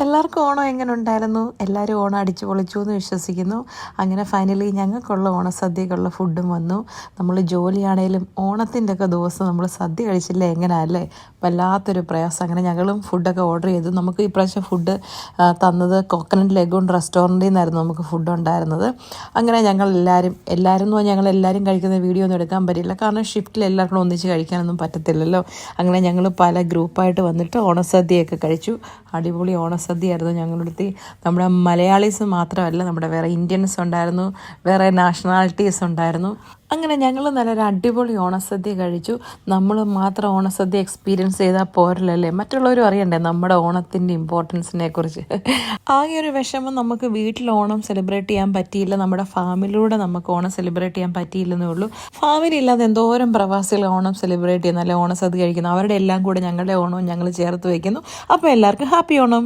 എല്ലാവർക്കും ഓണം എങ്ങനെ ഉണ്ടായിരുന്നു? എല്ലാവരും ഓണം അടിച്ചു പൊളിച്ചു എന്ന് വിശ്വസിക്കുന്നു. അങ്ങനെ ഫൈനലി ഞങ്ങൾക്കുള്ള ഓണസദ്യക്കുള്ള ഫുഡും വന്നു. നമ്മൾ ജോലിയാണേലും ഓണത്തിൻ്റെ ഒക്കെ ദിവസം നമ്മൾ സദ്യ കഴിച്ചില്ല എങ്ങനെയല്ലേ, വല്ലാത്തൊരു പ്രയാസം. അങ്ങനെ ഞങ്ങളും ഫുഡൊക്കെ ഓർഡർ ചെയ്തു. നമുക്ക് ഇപ്രാവശ്യം ഫുഡ് തന്നത് കോക്കനട്ട് ലെഗൂൺ റെസ്റ്റോറൻറ്റിൽ നിന്നായിരുന്നു നമുക്ക് ഫുഡ് ഉണ്ടായിരുന്നത്. അങ്ങനെ എല്ലാവരും എന്ന് പറഞ്ഞാൽ ഞങ്ങളെല്ലാവരും കഴിക്കുന്ന വീഡിയോ ഒന്നും എടുക്കാൻ പറ്റില്ല, കാരണം ഷിഫ്റ്റിൽ എല്ലാവർക്കും ഒന്നിച്ച് കഴിക്കാനൊന്നും പറ്റത്തില്ലല്ലോ. അങ്ങനെ ഞങ്ങൾ പല ഗ്രൂപ്പായിട്ട് വന്നിട്ട് ഓണസദ്യയൊക്കെ കഴിച്ചു. അടിപൊളി ഓണസദ്യയായിരുന്നു ഞങ്ങളുടെ. നമ്മുടെ മലയാളീസ് മാത്രമല്ല, നമ്മുടെ വേറെ ഇന്ത്യൻസ് ഉണ്ടായിരുന്നു, വേറെ നാഷണാലിറ്റീസ് ഉണ്ടായിരുന്നു. അങ്ങനെ ഞങ്ങൾ നല്ലൊരു അടിപൊളി ഓണസദ്യ കഴിച്ചു. നമ്മൾ മാത്രം ഓണസദ്യ എക്സ്പീരിയൻസ് ചെയ്താൽ പോരല്ലേ, മറ്റുള്ളവരും അറിയണ്ടേ നമ്മുടെ ഓണത്തിൻ്റെ ഇമ്പോർട്ടൻസിനെ കുറിച്ച്. ആകെ ഒരു വിഷമം, നമുക്ക് വീട്ടിൽ ഓണം സെലിബ്രേറ്റ് ചെയ്യാൻ പറ്റിയില്ല, നമ്മുടെ ഫാമിലിയിലൂടെ നമുക്ക് ഓണം സെലിബ്രേറ്റ് ചെയ്യാൻ പറ്റിയില്ലെന്നേ ഉള്ളൂ. ഫാമിലി ഇല്ലാതെ എന്തോരം പ്രവാസികൾ ഓണം സെലിബ്രേറ്റ് ചെയ്യുന്നു, അല്ലെ ഓണസദ്യ കഴിക്കുന്നു. അവരുടെ എല്ലാം കൂടെ ഞങ്ങളുടെ ഓണവും ഞങ്ങൾ ചേർത്ത് വയ്ക്കുന്നു. അപ്പോൾ എല്ലാവർക്കും ഹാപ്പി ഓണം.